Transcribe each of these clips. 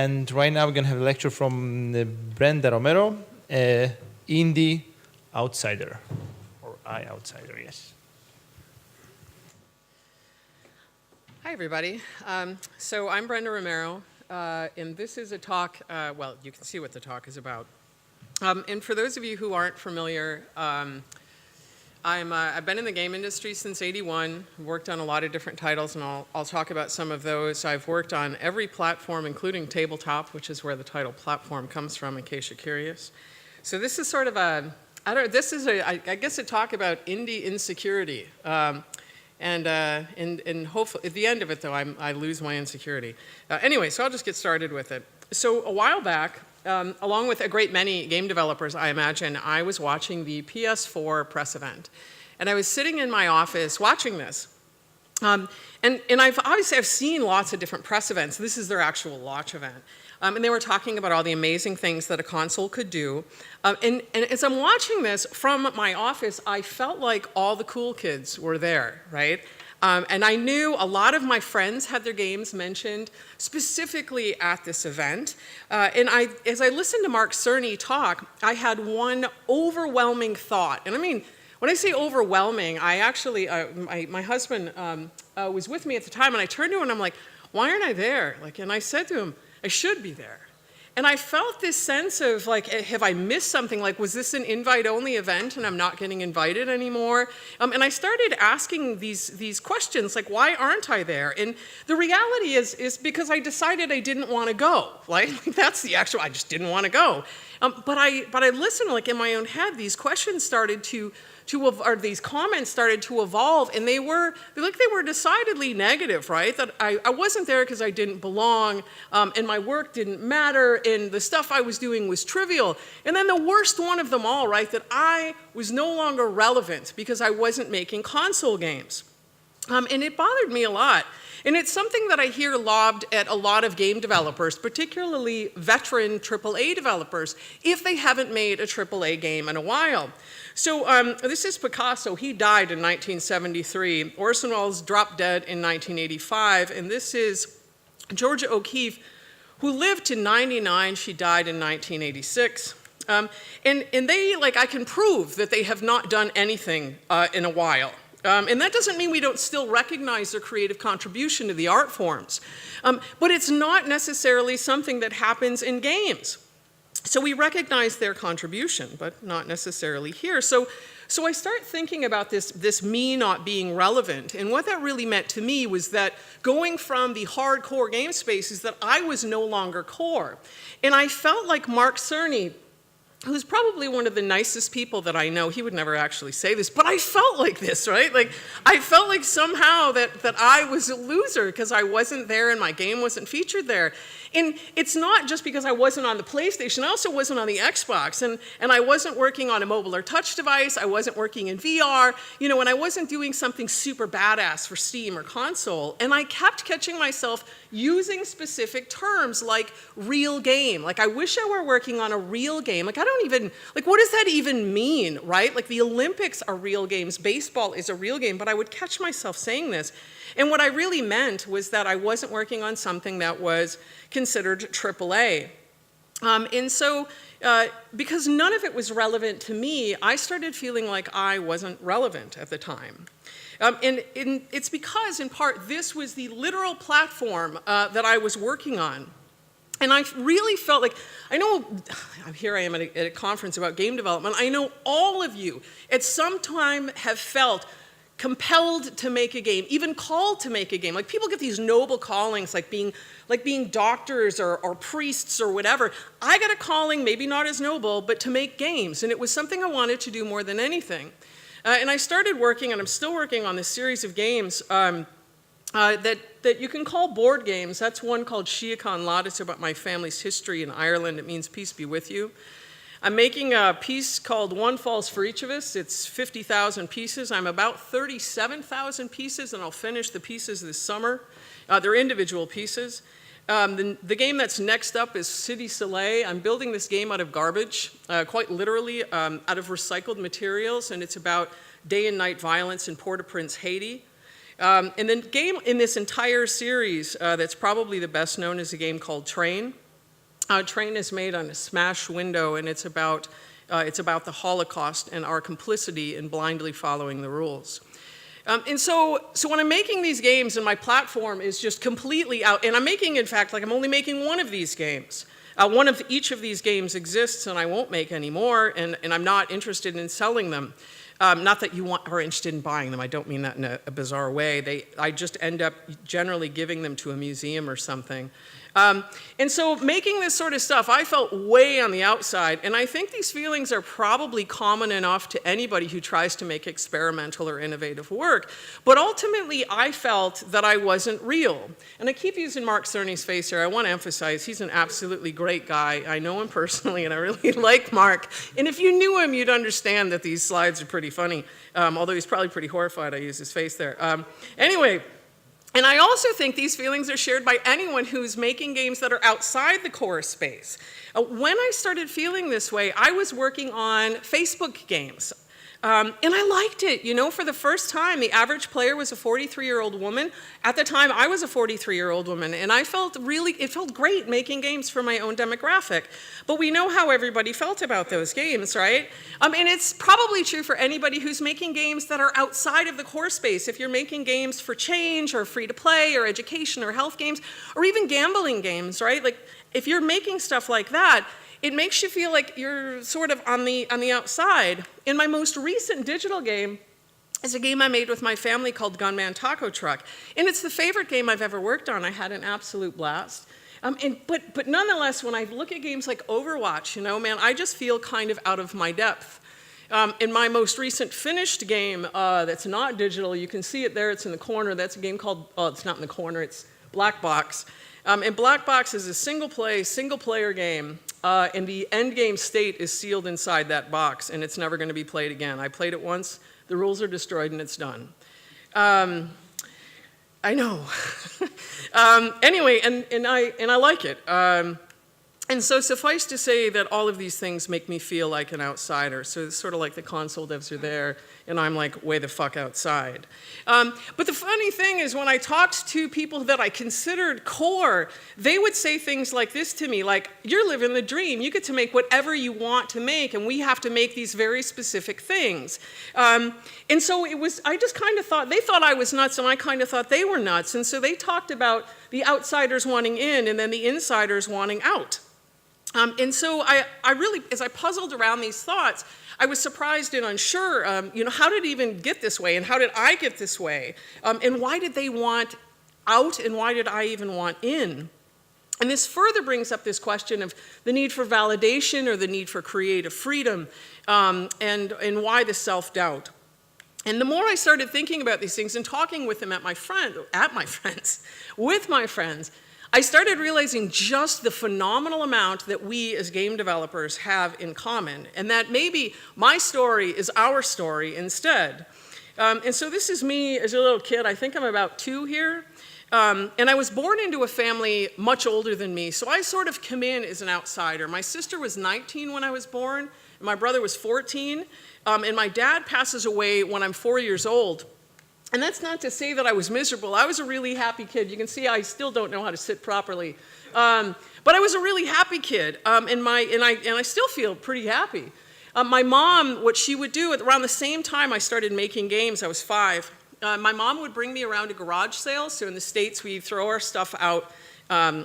And right now we're going to have a lecture from Brenda Romero, Indie Outsider, or I Outsider, yes. Hi, everybody. So I'm Brenda Romero, and this is a talk, well, you can see what the talk is about. And for those of you who aren't familiar, I've been in the game industry since '81, worked on a lot of different titles, and I'll talk about some of those. I've worked on every platform, including tabletop, which is where the title platform comes from, in case you're curious. So this is sort of a, I guess a talk about indie insecurity. And hopefully, at the end of it, though, I lose my insecurity. Anyway, so I'll just get started with it. So a while back, along with a great many game developers, I imagine, I was watching the PS4 press event. And I was sitting in my office watching this. And I've seen lots of different press events. This is their actual launch event. And they were talking about all the amazing things that a console could do. And as I'm watching this from my office, I felt like all the cool kids were there, right? And I knew a lot of my friends had their games mentioned specifically at this event. And as I listened to Mark Cerny talk, I had one overwhelming thought. And I mean, when I say overwhelming, I actually, my husband was with me at the time, and I turned to him and I'm like, why aren't I there? And I said to him, I should be there. And I felt this sense of, have I missed something? Was this an invite-only event and I'm not getting invited anymore? And I started asking these questions, why aren't I there? And the reality is because I decided I didn't want to go. That's the actual, I just didn't want to go. But I listened, in my own head, these questions started or these comments started to evolve, and they were decidedly negative, right? That I wasn't there because I didn't belong, and my work didn't matter, and the stuff I was doing was trivial. And then the worst one of them all, right, that I was no longer relevant because I wasn't making console games. And it bothered me a lot. And it's something that I hear lobbed at a lot of game developers, particularly veteran AAA developers, if they haven't made a AAA game in a while. So this is Picasso. He died in 1973. Orson Welles dropped dead in 1985. And this is Georgia O'Keeffe, who lived to 99. She died in 1986. And they, I can prove that they have not done anything in a while. And that doesn't mean we don't still recognize their creative contribution to the art forms. But it's not necessarily something that happens in games. So we recognize their contribution, but not necessarily here. So I start thinking about this me not being relevant. And what that really meant to me was that going from the hardcore game space is that I was no longer core. And I felt like Mark Cerny, who's probably one of the nicest people that I know. He would never actually say this, but I felt like this, right? I felt like somehow that I was a loser because I wasn't there and my game wasn't featured there. And it's not just because I wasn't on the PlayStation, I also wasn't on the Xbox, and I wasn't working on a mobile or touch device, I wasn't working in VR, and I wasn't doing something super badass for Steam or console, and I kept catching myself using specific terms like real game. I wish I were working on a real game. I don't even, what does that even mean, right? The Olympics are real games, baseball is a real game, but I would catch myself saying this. And what I really meant was that I wasn't working on something that was considered AAA. And so, because none of it was relevant to me, I started feeling like I wasn't relevant at the time. And it's because, in part, this was the literal platform that I was working on. And I really felt like, I know, here I am at a conference about game development, I know all of you at some time have felt compelled to make a game, even called to make a game. People get these noble callings, like being doctors or priests or whatever. I got a calling, maybe not as noble, but to make games, and it was something I wanted to do more than anything. And I started working, and I'm still working on this series of games that you can call board games. That's one called Shiakan Lad. It's about my family's history in Ireland. It means peace be with you. I'm making a piece called One Falls for Each of Us. It's 50,000 pieces. I'm about 37,000 pieces, and I'll finish the pieces this summer. They're individual pieces. The game that's next up is City Soleil. I'm building this game out of garbage, quite literally out of recycled materials, and it's about day and night violence in Port-au-Prince, Haiti. And then game in this entire series that's probably the best known is a game called Train. Train is made on a smashed window, and it's about the Holocaust and our complicity in blindly following the rules. And so when I'm making these games and my platform is just completely out, and I'm making, in fact, like I'm only making one of these games. One of each of these games exists and I won't make any more, and I'm not interested in selling them. Not that you are interested in buying them, I don't mean that in a bizarre way. I just end up generally giving them to a museum or something. And so making this sort of stuff, I felt way on the outside, and I think these feelings are probably common enough to anybody who tries to make experimental or innovative work. But ultimately, I felt that I wasn't real. And I keep using Mark Cerny's face here. I want to emphasize he's an absolutely great guy. I know him personally, and I really like Mark. And if you knew him, you'd understand that these slides are pretty funny, although he's probably pretty horrified I use his face there. Anyway. And I also think these feelings are shared by anyone who's making games that are outside the core space. When I started feeling this way, I was working on Facebook games. And I liked it. You know, for the first time, the average player was a 43-year-old woman. At the time, I was a 43-year-old woman, and it felt great making games for my own demographic. But we know how everybody felt about those games, right? And it's probably true for anybody who's making games that are outside of the core space. If you're making games for change, or free-to-play, or education, or health games, or even gambling games, right? Like, if you're making stuff like that, it makes you feel like you're sort of on the outside. In my most recent digital game is a game I made with my family called Gunman Taco Truck. And it's the favorite game I've ever worked on. I had an absolute blast. But nonetheless, when I look at games like Overwatch, you know, man, I just feel kind of out of my depth. In my most recent finished game that's not digital, you can see it there, it's in the corner. That's a game called, oh, it's not in the corner, it's Black Box. And Black Box is a single-player game, and the end game state is sealed inside that box, and it's never going to be played again. I played it once, the rules are destroyed, and it's done. I know. Anyway, and I like it. And so suffice to say that all of these things make me feel like an outsider. So it's sort of like the console devs are there, and I'm like way the fuck outside. But the funny thing is when I talked to people that I considered core, they would say things like this to me, like, you're living the dream. You get to make whatever you want to make, and we have to make these very specific things. And so I just kind of thought, they thought I was nuts, and I kind of thought they were nuts. And so they talked about the outsiders wanting in, and then the insiders wanting out. And so I really, as I puzzled around these thoughts, I was surprised and unsure, you know, how did it even get this way, and how did I get this way? And why did they want out, and why did I even want in? And this further brings up this question of the need for validation or the need for creative freedom, and why the self-doubt. And the more I started thinking about these things and talking with them with my friends, I started realizing just the phenomenal amount that we as game developers have in common, and that maybe my story is our story instead. And so this is me as a little kid. I think I'm about 2 here. And I was born into a family much older than me, so I sort of come in as an outsider. My sister was 19 when I was born, and my brother was 14, and my dad passes away when I'm 4 years old. And that's not to say that I was miserable. I was a really happy kid. You can see I still don't know how to sit properly. But I was a really happy kid, and I still feel pretty happy. My mom, what she would do, around the same time I started making games, I was 5, my mom would bring me around to garage sales. So in the States, we throw our stuff out.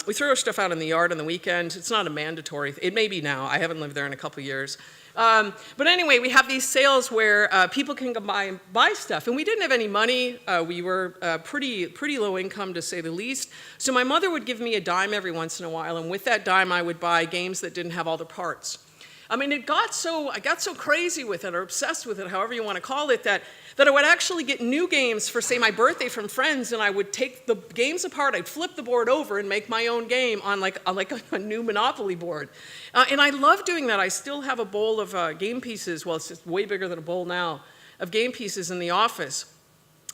We throw our stuff out in the yard on the weekend. It's not a mandatory. It may be now. I haven't lived there in a couple years. But anyway, we have these sales where people can come by and buy stuff. And we didn't have any money. We were pretty low income, to say the least. So my mother would give me a dime every once in a while. And with that dime, I would buy games that didn't have all the parts. I mean, I got so crazy with it, or obsessed with it, however you want to call it, that I would actually get new games for, say, my birthday from friends, and I would take the games apart, I'd flip the board over and make my own game on like a new Monopoly board. And I love doing that. I still have a bowl of game pieces, well, it's just way bigger than a bowl now, of game pieces in the office.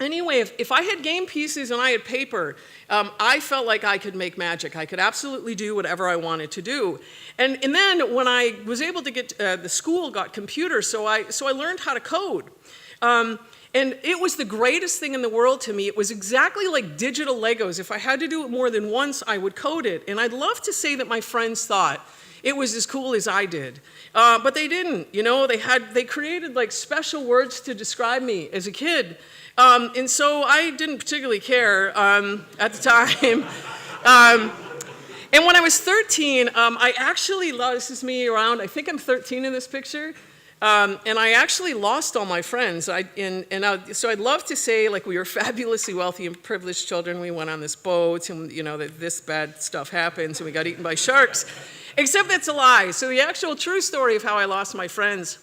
Anyway, if I had game pieces and I had paper, I felt like I could make magic. I could absolutely do whatever I wanted to do. And then when I was able to get, the school got computers, so I learned how to code. And it was the greatest thing in the world to me. It was exactly like digital Legos. If I had to do it more than once, I would code it. And I'd love to say that my friends thought it was as cool as I did. But they didn't, you know, they created like special words to describe me as a kid. And so I didn't particularly care at the time. And when I was 13, I actually lost, this is me around, I think I'm 13 in this picture, and I actually lost all my friends. So I'd love to say like we were fabulously wealthy and privileged children. We went on this boat and you know that this bad stuff happens and we got eaten by sharks, except that's a lie. So the actual true story of how I lost my friends,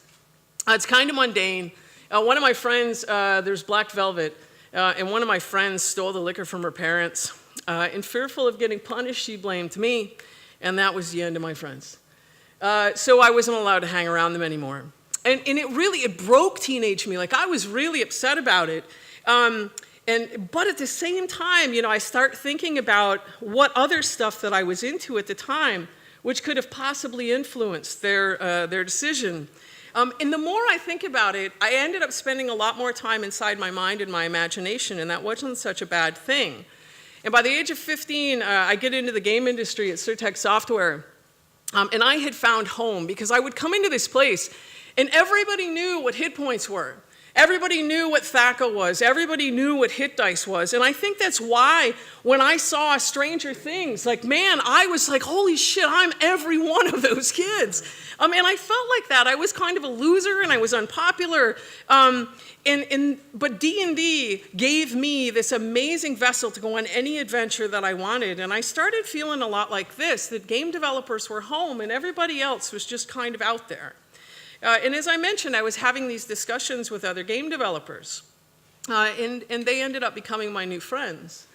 it's kind of mundane. One of my friends, there's Black Velvet, and one of my friends stole the liquor from her parents. And fearful of getting punished, she blamed me, and that was the end of my friends. So I wasn't allowed to hang around them anymore. And it broke teenage me. Like, I was really upset about it. But at the same time, you know, I start thinking about what other stuff that I was into at the time, which could have possibly influenced their decision. And the more I think about it, I ended up spending a lot more time inside my mind and my imagination, and that wasn't such a bad thing. And by the age of 15, I get into the game industry at Surtech Software. And I had found home because I would come into this place and everybody knew what hit points were. Everybody knew what THACA was. Everybody knew what hit dice was. And I think that's why when I saw Stranger Things, like, man, I was like, holy shit, I'm every one of those kids. And I felt like that. I was kind of a loser and I was unpopular. But D&D gave me this amazing vessel to go on any adventure that I wanted. And I started feeling a lot like this, that game developers were home and everybody else was just kind of out there. And as I mentioned, I was having these discussions with other game developers. And they ended up becoming my new friends.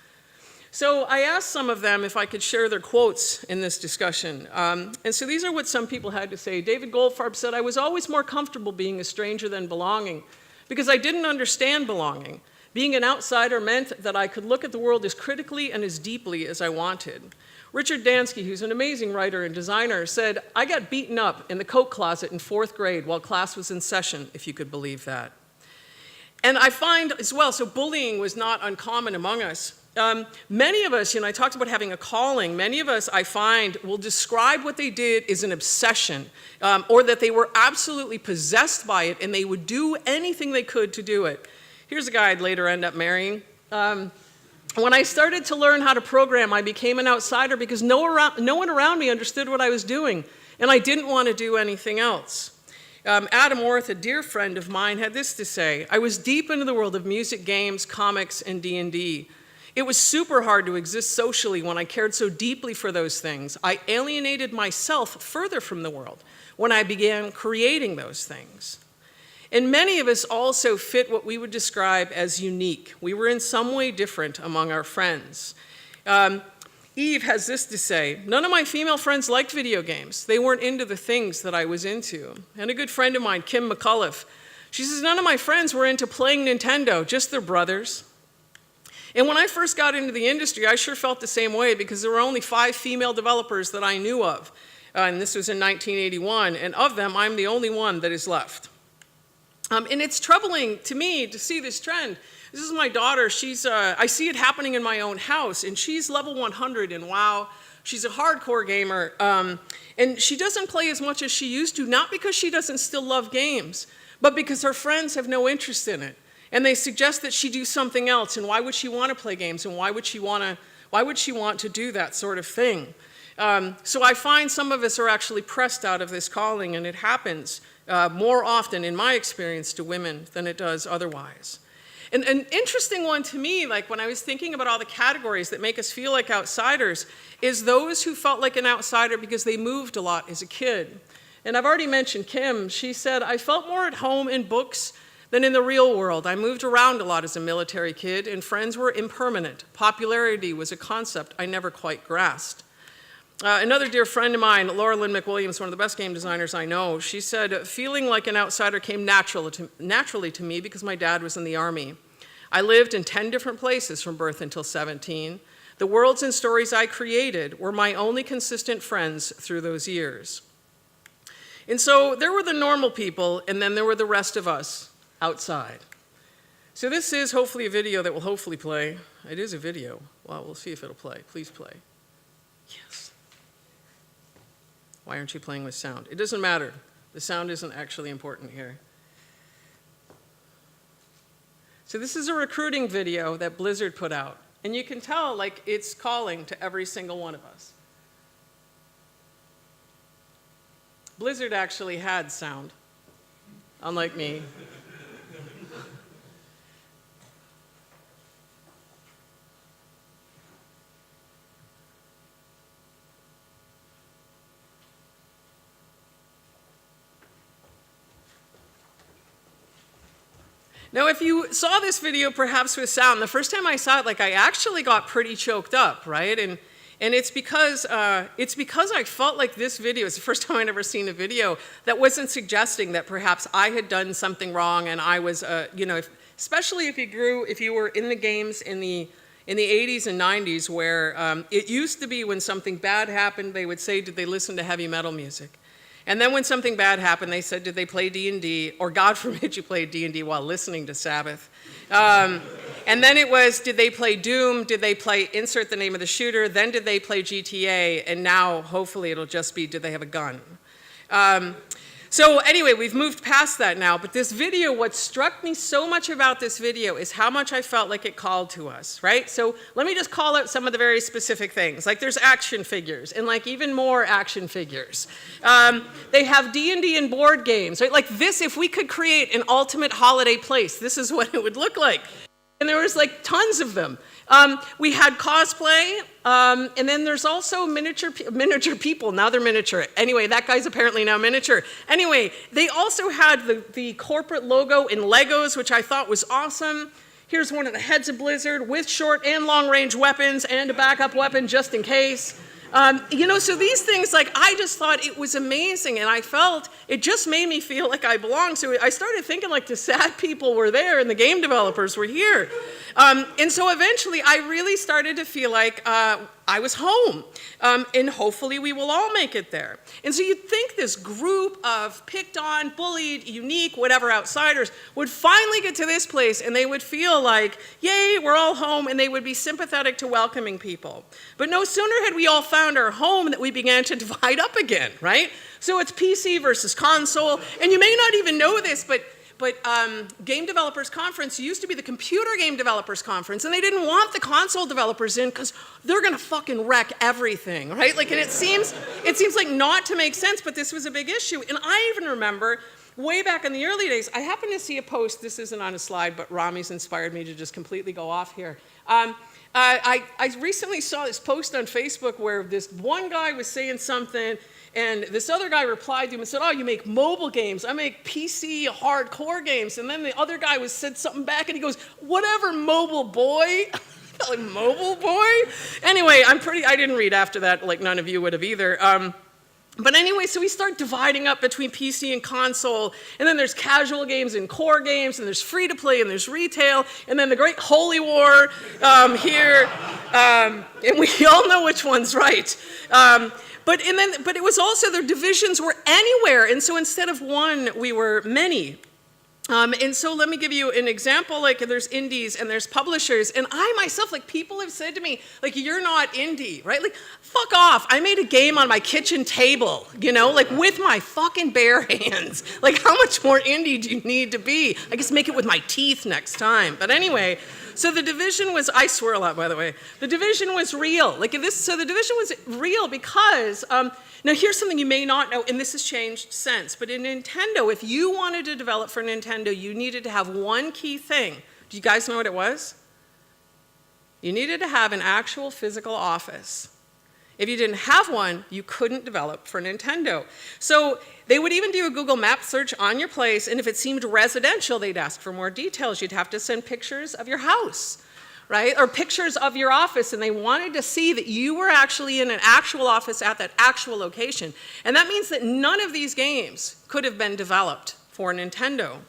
So I asked some of them if I could share their quotes in this discussion. And so these are what some people had to say. David Goldfarb said, "I was always more comfortable being a stranger than belonging because I didn't understand belonging. Being an outsider meant that I could look at the world as critically and as deeply as I wanted." Richard Dansky, who's an amazing writer and designer, said, "I got beaten up in the coat closet in 4th grade while class was in session, if you could believe that." And I find as well, so bullying was not uncommon among us. Many of us, you know, I talked about having a calling. Many of us, I find, will describe what they did as an obsession, or that they were absolutely possessed by it and they would do anything they could to do it. Here's a guy I'd later end up marrying. When I started to learn how to program, I became an outsider because no one around me understood what I was doing, and I didn't want to do anything else. Adam Orth, a dear friend of mine, had this to say: "I was deep into the world of music, games, comics, and D&D. It was super hard to exist socially when I cared so deeply for those things. I alienated myself further from the world when I began creating those things." And many of us also fit what we would describe as unique. We were in some way different among our friends. Eve has this to say: "None of my female friends liked video games. They weren't into the things that I was into." And a good friend of mine, Kim McCullough, she says, "None of my friends were into playing Nintendo, just their brothers." And when I first got into the industry, I sure felt the same way because there were only 5 female developers that I knew of. And this was in 1981, and of them, I'm the only one that is left. And it's troubling to me to see this trend. This is my daughter. I see it happening in my own house, and she's level 100 in WoW. She's a hardcore gamer, and she doesn't play as much as she used to, not because she doesn't still love games, but because her friends have no interest in it. And they suggest that she do something else, and why would she want to play games, and why would she want to do that sort of thing? So I find some of us are actually pressed out of this calling, and it happens more often, in my experience, to women than it does otherwise. And an interesting one to me, like when I was thinking about all the categories that make us feel like outsiders, is those who felt like an outsider because they moved a lot as a kid. And I've already mentioned Kim. She said, "I felt more at home in books than in the real world. I moved around a lot as a military kid, and friends were impermanent. Popularity was a concept I never quite grasped." Another dear friend of mine, Laura Lynn McWilliams, one of the best game designers I know, she said, "Feeling like an outsider came naturally to me because my dad was in the Army. I lived in 10 different places from birth until 17. The worlds and stories I created were my only consistent friends through those years." And so there were the normal people, and then there were the rest of us outside. So this is hopefully a video that will hopefully play. It is a video. Well, we'll see if it'll play. Please play. Yes. Why aren't you playing with sound? It doesn't matter. The sound isn't actually important here. So this is a recruiting video that Blizzard put out. And you can tell, like, it's calling to every single one of us. Blizzard actually had sound, unlike me. Now, if you saw this video perhaps with sound, the first time I saw it, like, I actually got pretty choked up, right? And it's because I felt like this video is the first time I'd ever seen a video that wasn't suggesting that perhaps I had done something wrong, and I was, you know, especially if you were in the games in the 80s and 90s, where it used to be when something bad happened, they would say, did they listen to heavy metal music? And then when something bad happened, they said, did they play D&D? Or God forbid you played D&D while listening to Sabbath. And then it was, did they play Doom? Did they play insert the name of the shooter? Then did they play GTA? And now, hopefully, it'll just be, did they have a gun? So anyway, we've moved past that now. But this video, what struck me so much about this video is how much I felt like it called to us, right? So let me just call out some of the very specific things. Like, there's action figures, and like even more action figures. They have D&D and board games, right? Like this, if we could create an ultimate holiday place, this is what it would look like. And there was like tons of them. We had cosplay, and then there's also miniature people. Now they're miniature. Anyway, that guy's apparently now miniature. Anyway, they also had the corporate logo in Legos, which I thought was awesome. Here's one of the heads of Blizzard with short and long range weapons and a backup weapon just in case. You know, so these things, like, I just thought it was amazing, and I felt, it just made me feel like I belonged. So I started thinking, like, the sad people were there and the game developers were here. And so eventually I really started to feel like I was home, and hopefully we will all make it there. And so you'd think this group of picked on, bullied, unique, whatever outsiders would finally get to this place and they would feel like, yay, we're all home, and they would be sympathetic to welcoming people. But no sooner had we all found our home that we began to divide up again, right? So it's PC versus console, and you may not even know this, but Game Developers Conference used to be the Computer Game Developers Conference, and they didn't want the console developers in because they're gonna fucking wreck everything, right? Like, and it seems like not to make sense, but this was a big issue. And I even remember way back in the early days, I happened to see a post, this isn't on a slide, but Rami's inspired me to just completely go off here. I recently saw this post on Facebook where this one guy was saying something, and this other guy replied to him and said, oh, you make mobile games. I make PC hardcore games. And then the other guy said something back, and he goes, whatever, mobile boy. Like, mobile boy? Anyway, I didn't read after that, like none of you would have either. But anyway, so we start dividing up between PC and console, and then there's casual games and core games, and there's free-to-play, and there's retail, and then the great holy war here, and we all know which one's right. But it was also, the divisions were anywhere, and so instead of one, we were many. And so let me give you an example, like there's indies and there's publishers, and I myself, like, people have said to me, like, you're not indie, right? Like, fuck off, I made a game on my kitchen table, you know, like with my fucking bare hands. Like, how much more indie do you need to be? I guess make it with my teeth next time. But anyway, so the division was, I swear a lot, by the way, the division was real. Like this, so the division was real because, now here's something you may not know, and this has changed since, but in Nintendo, if you wanted to develop for Nintendo, you needed to have one key thing. Do you guys know what it was? You needed to have an actual physical office. If you didn't have one, you couldn't develop for Nintendo. So they would even do a Google Map search on your place, and if it seemed residential, they'd ask for more details. You'd have to send pictures of your house, right? Or pictures of your office, and they wanted to see that you were actually in an actual office at that actual location. And that means that none of these games could have been developed for Nintendo.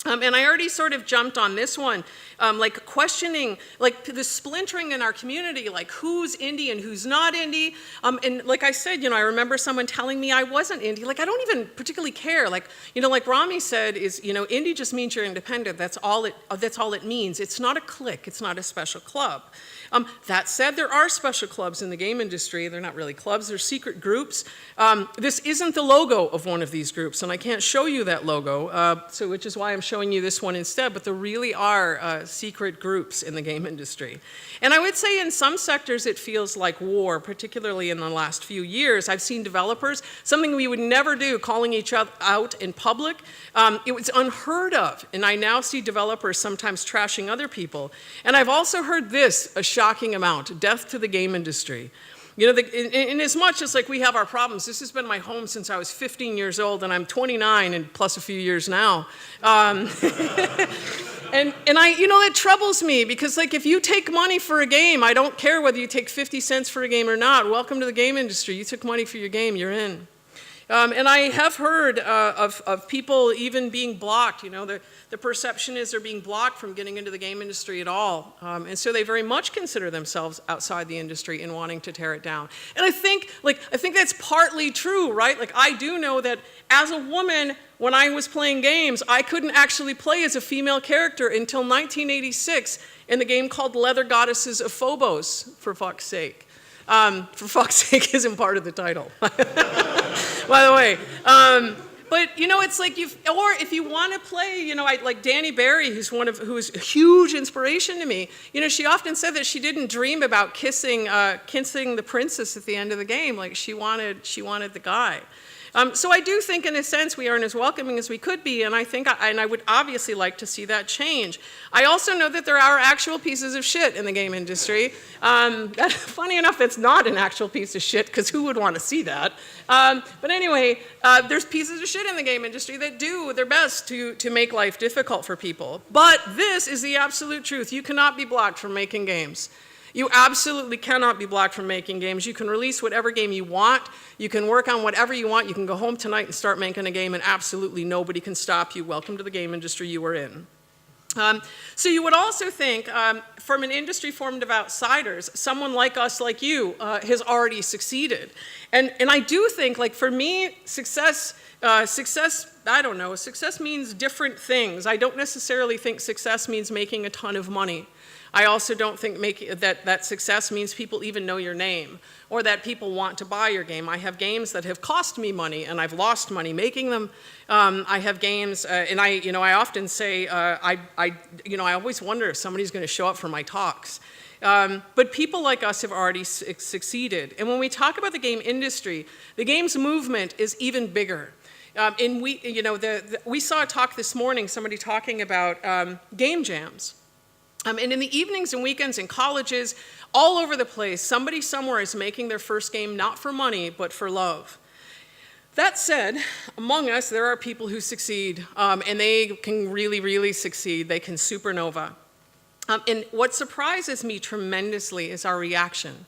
And I already sort of jumped on this one, like questioning, like the splintering in our community, like who's indie and who's not indie. And like I said, I remember someone telling me I wasn't indie. Like, I don't even particularly care. Like, like Rami said, indie just means you're independent. That's all it means. It's not a clique. It's not a special club. That said, there are special clubs in the game industry. They're not really clubs, they're secret groups. This isn't the logo of one of these groups, and I can't show you that logo, which is why I'm showing you this one instead, but there really are secret groups in the game industry. And I would say in some sectors it feels like war, particularly in the last few years. I've seen developers, something we would never do, calling each other out in public. It was unheard of, and I now see developers sometimes trashing other people. And I've also heard this, a shocking amount, death to the game industry. In as much as like we have our problems, this has been my home since I was 15 years old, and I'm 29 and plus a few years now. And it troubles me because like if you take money for a game, I don't care whether you take 50 cents for a game or not. Welcome to the game industry. You took money for your game, you're in. And I have heard of people even being blocked. The perception is they're being blocked from getting into the game industry at all. And so they very much consider themselves outside the industry and wanting to tear it down. And I think that's partly true, right? Like I do know that as a woman, when I was playing games, I couldn't actually play as a female character until 1986 in the game called Leather Goddesses of Phobos, for fuck's sake. For fuck's sake isn't part of the title, by the way. But it's like or if you want to play, like Danny Barry, who's a huge inspiration to me. She often said that she didn't dream about kissing the princess at the end of the game. Like she wanted the guy. So I do think, in a sense, we aren't as welcoming as we could be, and I would obviously like to see that change. I also know that there are actual pieces of shit in the game industry. Funny enough, that's not an actual piece of shit, because who would want to see that? But anyway, there's pieces of shit in the game industry that do their best to make life difficult for people. But this is the absolute truth. You cannot be blocked from making games. You absolutely cannot be blocked from making games. You can release whatever game you want. You can work on whatever you want. You can go home tonight and start making a game, and absolutely nobody can stop you. Welcome to the game industry you are in. So you would also think, from an industry formed of outsiders, someone like us, like you, has already succeeded. And I do think, like for me, success means different things. I don't necessarily think success means making a ton of money. I also don't think that success means people even know your name or that people want to buy your game. I have games that have cost me money and I've lost money making them. I have games, and I often say, I always wonder if somebody's going to show up for my talks. But people like us have already succeeded. And when we talk about the game industry, the games movement is even bigger. We saw a talk this morning, somebody talking about game jams. And in the evenings and weekends in colleges, all over the place, somebody somewhere is making their first game not for money, but for love. That said, among us, there are people who succeed, and they can really, really succeed. They can supernova. And what surprises me tremendously is our reaction.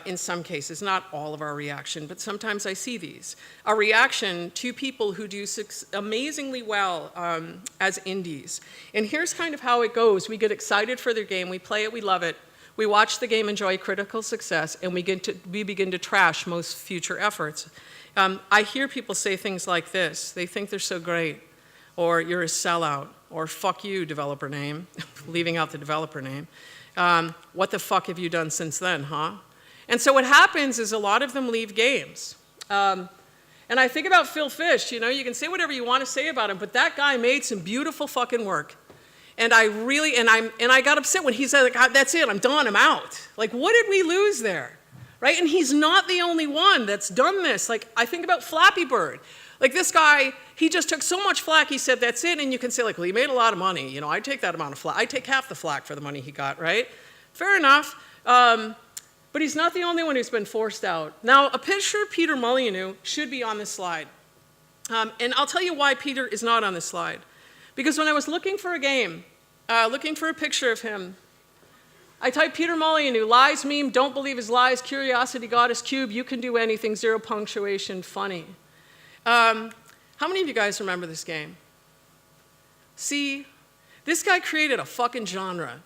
In some cases, not all of our reaction, but sometimes I see these. A reaction to people who do amazingly well as indies. And here's kind of how it goes. We get excited for their game, we play it, we love it. We watch the game enjoy critical success, and we begin to trash most future efforts. I hear people say things like this. They think they're so great, or you're a sellout, or fuck you, developer name, leaving out the developer name. What the fuck have you done since then, huh? And so what happens is a lot of them leave games. And I think about Phil Fish, you can say whatever you want to say about him, but that guy made some beautiful fucking work. And I got upset when he said, like, that's it, I'm done, I'm out. Like, what did we lose there? Right? And he's not the only one that's done this. Like, I think about Flappy Bird. Like, this guy, he just took so much flack, he said, that's it, and you can say, like, well, he made a lot of money. I'd take that amount of flack. I'd take half the flack for the money he got, right? Fair enough. But he's not the only one who's been forced out. Now, a picture of Peter Molyneux should be on this slide. And I'll tell you why Peter is not on this slide. Because when I was looking for a game, looking for a picture of him, I typed Peter Molyneux, lies meme, don't believe his lies, curiosity goddess cube, you can do anything, zero punctuation, funny. How many of you guys remember this game? See, this guy created a fucking genre.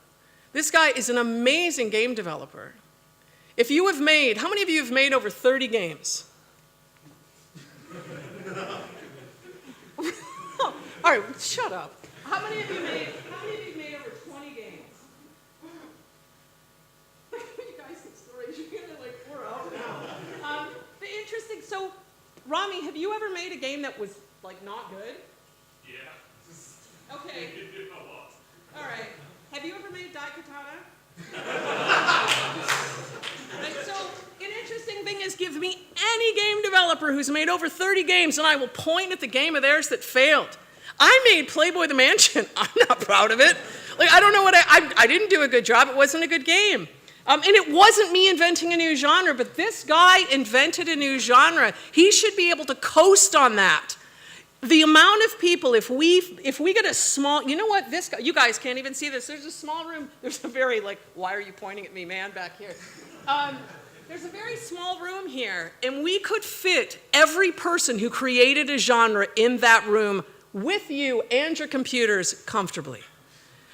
This guy is an amazing game developer. If you have made, how many of you have made over 30 games? All right, shut up. How many of you made over 20 games? You guys have stories. You're gonna like pour out now. The interesting, so Rami, have you ever made a game that was like not good? Yeah. Okay. A lot. All right. Have you ever made Daikatana? Right, so an interesting thing is give me any game developer who's made over 30 games and I will point at the game of theirs that failed. I made Playboy the Mansion. I'm not proud of it. Like, I don't know what I didn't do a good job. It wasn't a good game. And it wasn't me inventing a new genre, but this guy invented a new genre. He should be able to coast on that. The amount of people, if we get a small, you know what, this guy, you guys can't even see this. There's a small room. There's a very, like, why are you pointing at me, man, back here? There's a very small room here, and we could fit every person who created a genre in that room with you and your computers comfortably.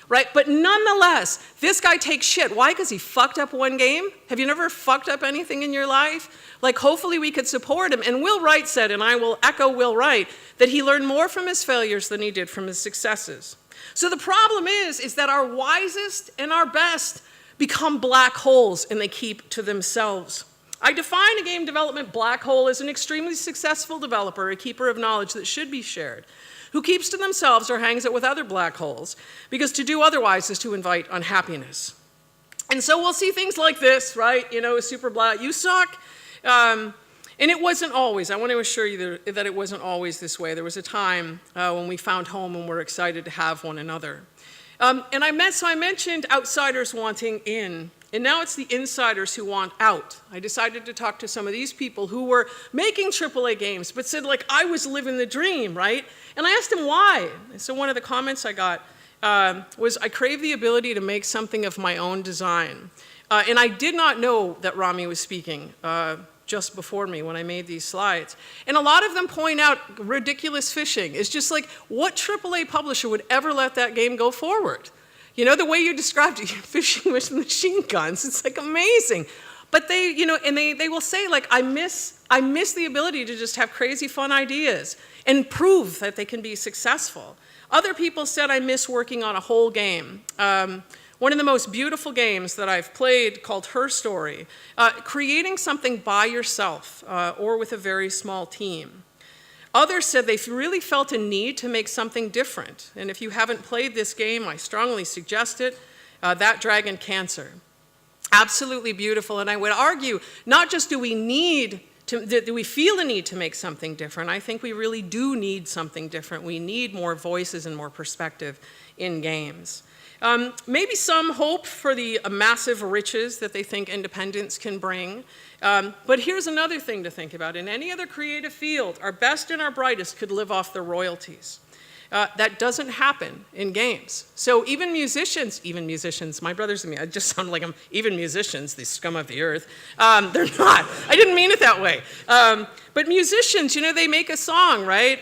Right? But nonetheless, this guy takes shit. Why? Because he fucked up one game? Have you never fucked up anything in your life? Like, hopefully we could support him. And Will Wright said, and I will echo Will Wright, that he learned more from his failures than he did from his successes. So the problem is that our wisest and our best become black holes and they keep to themselves. I define a game development black hole as an extremely successful developer, a keeper of knowledge that should be shared, who keeps to themselves or hangs out with other black holes, because to do otherwise is to invite unhappiness. And so we'll see things like this, right? You know, super black, you suck. And it wasn't always. I want to assure you that it wasn't always this way. There was a time when we found home and were excited to have one another. And I mentioned outsiders wanting in. And now it's the insiders who want out. I decided to talk to some of these people who were making AAA games, but said, like, I was living the dream, right? And I asked them why. And so one of the comments I got was, I crave the ability to make something of my own design. And I did not know that Rami was speaking just before me when I made these slides. And a lot of them point out ridiculous fishing. It's just like, what AAA publisher would ever let that game go forward? You know, the way you described it, you're fishing with machine guns. It's like amazing. But they, you know, and they will say, like, I miss the ability to just have crazy fun ideas and prove that they can be successful. Other people said, I miss working on a whole game. One of the most beautiful games that I've played, called Her Story, creating something by yourself or with a very small team. Others said they really felt a need to make something different. And if you haven't played this game, I strongly suggest it, That Dragon Cancer. Absolutely beautiful. And I would argue, not just do we feel a need to make something different, I think we really do need something different. We need more voices and more perspective in games. Maybe some hope for the massive riches that they think independence can bring. But here's another thing to think about. In any other creative field, our best and our brightest could live off the royalties. That doesn't happen in games. So even musicians, my brothers and me, I just sound like I'm, even musicians, the scum of the earth, they're not. I didn't mean it that way. But musicians, you know, they make a song, right?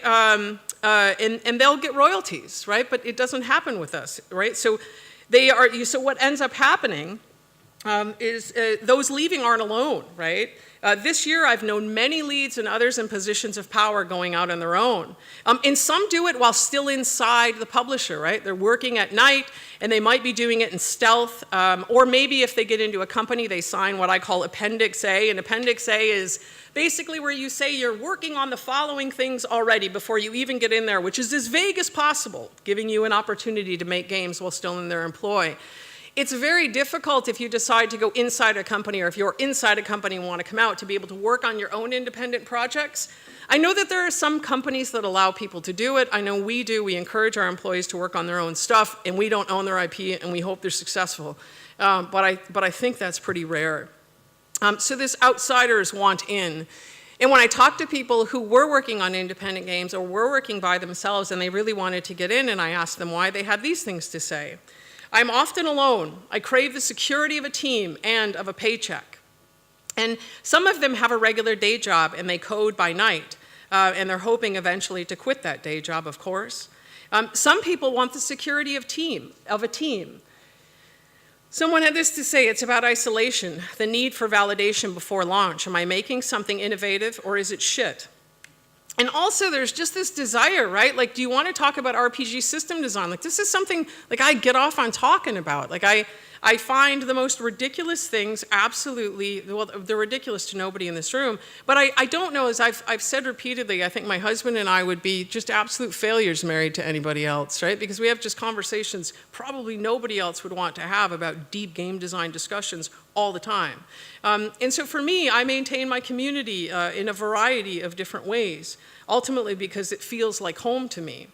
And they'll get royalties, right? But it doesn't happen with us, right? So so what ends up happening is those leaving aren't alone, right? This year, I've known many leads and others in positions of power going out on their own. And some do it while still inside the publisher, right? They're working at night, and they might be doing it in stealth. Or maybe if they get into a company, they sign what I call Appendix A. And Appendix A is basically where you say you're working on the following things already before you even get in there, which is as vague as possible, giving you an opportunity to make games while still in their employ. It's very difficult if you decide to go inside a company, or if you're inside a company and want to come out, to be able to work on your own independent projects. I know that there are some companies that allow people to do it. I know we do. We encourage our employees to work on their own stuff, and we don't own their IP, and we hope they're successful. But I think that's pretty rare. So this outsiders want in. And when I talk to people who were working on independent games or were working by themselves and they really wanted to get in, and I asked them why, they had these things to say. I'm often alone. I crave the security of a team and of a paycheck. And some of them have a regular day job and they code by night. And they're hoping eventually to quit that day job, of course. Some people want the security of a team. Someone had this to say, it's about isolation, the need for validation before launch. Am I making something innovative or is it shit? And also there's just this desire, right? Like, do you want to talk about RPG system design? Like, this is something like I get off on talking about. Like, I find the most ridiculous things absolutely, well, they're ridiculous to nobody in this room, but I don't know, as I've said repeatedly, I think my husband and I would be just absolute failures married to anybody else, right? Because we have just conversations probably nobody else would want to have about deep game design discussions all the time. And so for me, I maintain my community in a variety of different ways, ultimately because it feels like home to me.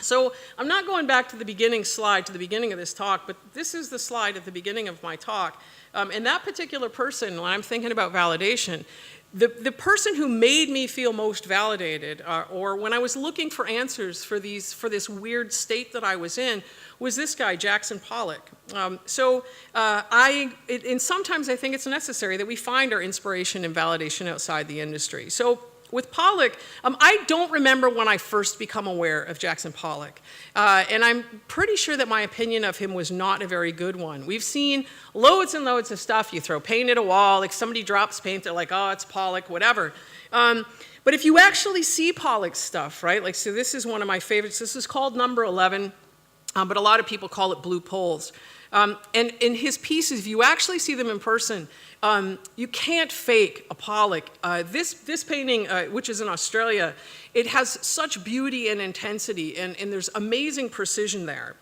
So I'm not going back to the beginning slide, to the beginning of this talk, but this is the slide at the beginning of my talk. And that particular person, when I'm thinking about validation, the person who made me feel most validated, or when I was looking for answers for this weird state that I was in, was this guy, Jackson Pollock. And sometimes I think it's necessary that we find our inspiration and validation outside the industry. So with Pollock, I don't remember when I first become aware of Jackson Pollock. And I'm pretty sure that my opinion of him was not a very good one. We've seen loads and loads of stuff. You throw paint at a wall, like somebody drops paint, they're like, oh, it's Pollock, whatever. But if you actually see Pollock's stuff, right? Like, so this is one of my favorites. This is called Number 11, but a lot of people call it Blue Poles. And in his pieces, if you actually see them in person, you can't fake a Pollock. This painting, which is in Australia, it has such beauty and intensity, and there's amazing precision there.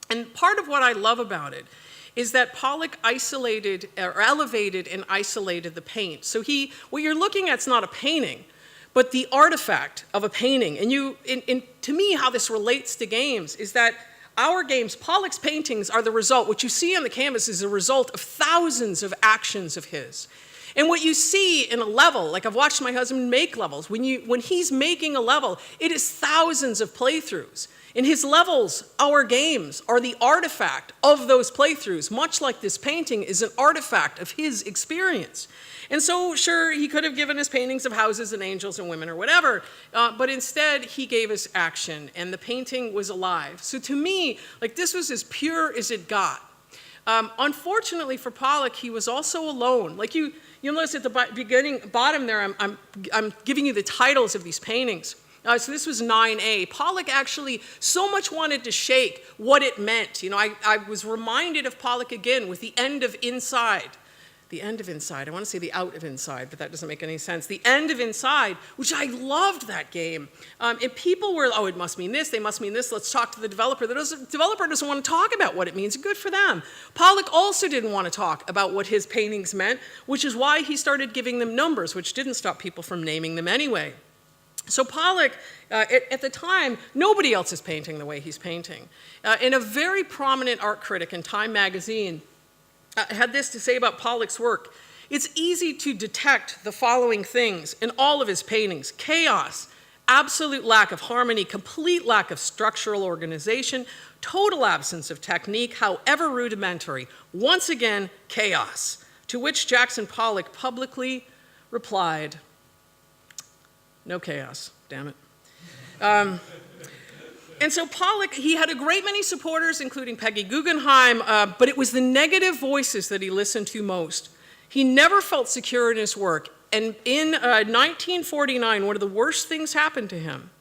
And part of what I love about it is that Pollock isolated, or elevated and isolated the paint. So what you're looking at is not a painting, but the artifact of a painting. And to me, how this relates to games is that our games, Pollock's paintings are the result. What you see on the canvas is a result of thousands of actions of his. And what you see in a level, like I've watched my husband make levels, when he's making a level, it is thousands of playthroughs. In his levels, our games are the artifact of those playthroughs, much like this painting is an artifact of his experience. And so, sure, he could have given us paintings of houses and angels and women or whatever, but instead he gave us action, and the painting was alive. So to me, like, this was as pure as it got. Unfortunately for Pollock, he was also alone. Like, you'll notice at the bottom there, I'm giving you the titles of these paintings. So this was 9A. Pollock actually so much wanted to shake what it meant. You know, I was reminded of Pollock again with the end of Inside. The end of Inside. I want to say the out of Inside, but that doesn't make any sense. The end of Inside, which I loved that game. And people were, oh, it must mean this, they must mean this, let's talk to the developer. The developer doesn't want to talk about what it means. Good for them. Pollock also didn't want to talk about what his paintings meant, which is why he started giving them numbers, which didn't stop people from naming them anyway. So Pollock, at the time, nobody else is painting the way he's painting. And a very prominent art critic in Time magazine had this to say about Pollock's work. It's easy to detect the following things in all of his paintings: chaos, absolute lack of harmony, complete lack of structural organization, total absence of technique, however rudimentary. Once again, chaos. To which Jackson Pollock publicly replied, no chaos, damn it. And so Pollock, he had a great many supporters, including Peggy Guggenheim, but it was the negative voices that he listened to most. He never felt secure in his work. And in 1949, one of the worst things happened to him.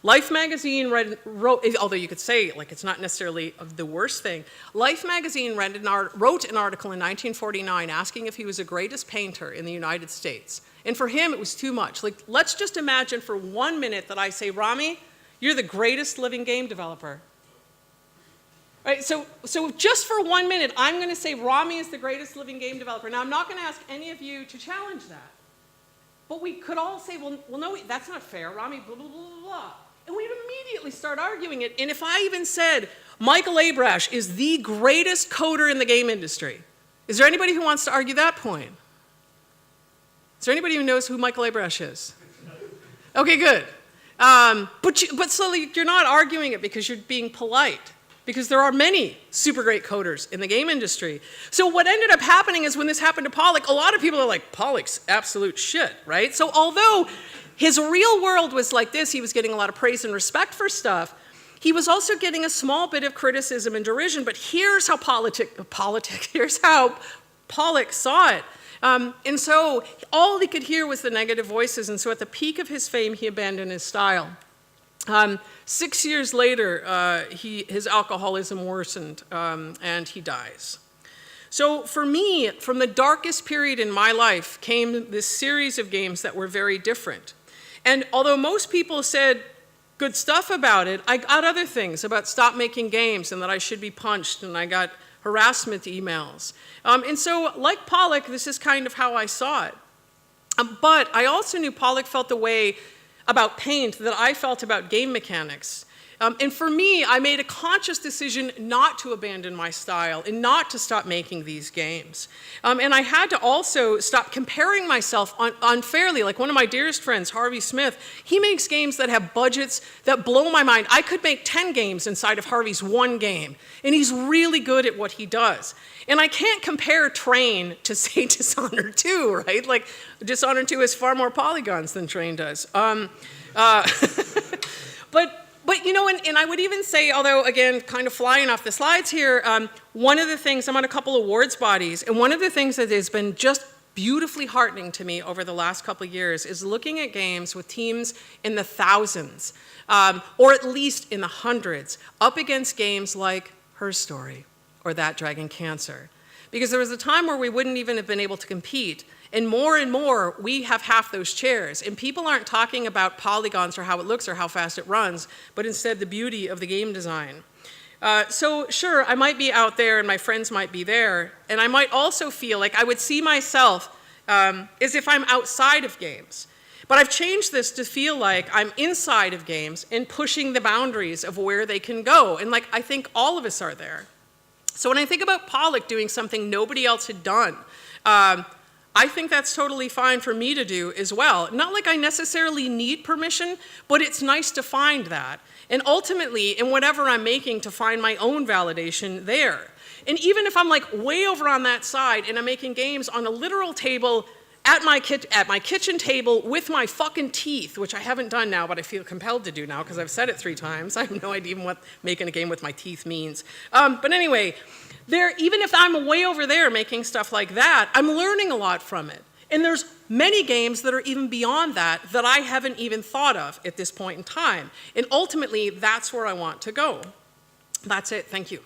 Life magazine wrote, although you could say, like, it's not necessarily the worst thing. Life magazine wrote an article in 1949 asking if he was the greatest painter in the United States. And for him, it was too much. Like, let's just imagine for 1 minute that I say, Rami, you're the greatest living game developer. Right, so just for 1 minute, I'm going to say Rami is the greatest living game developer. Now, I'm not going to ask any of you to challenge that. But we could all say, well no, that's not fair. Rami, blah, blah, blah, blah, blah. And we'd immediately start arguing it. And if I even said, Michael Abrash is the greatest coder in the game industry, is there anybody who wants to argue that point? Is there anybody who knows who Michael Abrash is? Okay, good. But so you're not arguing it because you're being polite, because there are many super great coders in the game industry. So what ended up happening is when this happened to Pollock, a lot of people are like, Pollock's absolute shit, right? So although his real world was like this, he was getting a lot of praise and respect for stuff, He was also getting a small bit of criticism and derision, but here's how here's how Pollock saw it. And so all he could hear was the negative voices, and so at the peak of his fame, he abandoned his style. 6 years later, his alcoholism worsened, and he dies. So for me, from the darkest period in my life came this series of games that were very different. And although most people said good stuff about it, I got other things about stop making games and that I should be punched, and I got harassment emails. And so, like Pollock, this is kind of how I saw it. But I also knew Pollock felt the way about paint that I felt about game mechanics. And for me, I made a conscious decision not to abandon my style and not to stop making these games. And I had to also stop comparing myself unfairly. Like one of my dearest friends, Harvey Smith, he makes games that have budgets that blow my mind. I could make 10 games inside of Harvey's one game, and he's really good at what he does. And I can't compare Train to, say, Dishonored 2, right? Like, Dishonored 2 has far more polygons than Train does. But you know, and I would even say, although again, kind of flying off the slides here, one of the things, I'm on a couple awards bodies, and one of the things that has been just beautifully heartening to me over the last couple of years is looking at games with teams in the thousands, or at least in the hundreds, up against games like Her Story or That Dragon Cancer. Because there was a time where we wouldn't even have been able to compete. And more, we have half those chairs. And people aren't talking about polygons or how it looks or how fast it runs, but instead the beauty of the game design. So sure, I might be out there and my friends might be there, and I might also feel like I would see myself as if I'm outside of games. But I've changed this to feel like I'm inside of games and pushing the boundaries of where they can go. And like, I think all of us are there. So when I think about Pollock doing something nobody else had done, I think that's totally fine for me to do as well. Not like I necessarily need permission, but it's nice to find that. And ultimately, in whatever I'm making, to find my own validation there. And even if I'm like way over on that side and I'm making games on a literal table at my kitchen table with my fucking teeth, which I haven't done now, but I feel compelled to do now because I've said it 3 times. I have no idea even what making a game with my teeth means. But anyway, even if I'm way over there making stuff like that, I'm learning a lot from it. And there's many games that are even beyond that that I haven't even thought of at this point in time. And ultimately, that's where I want to go. That's it. Thank you.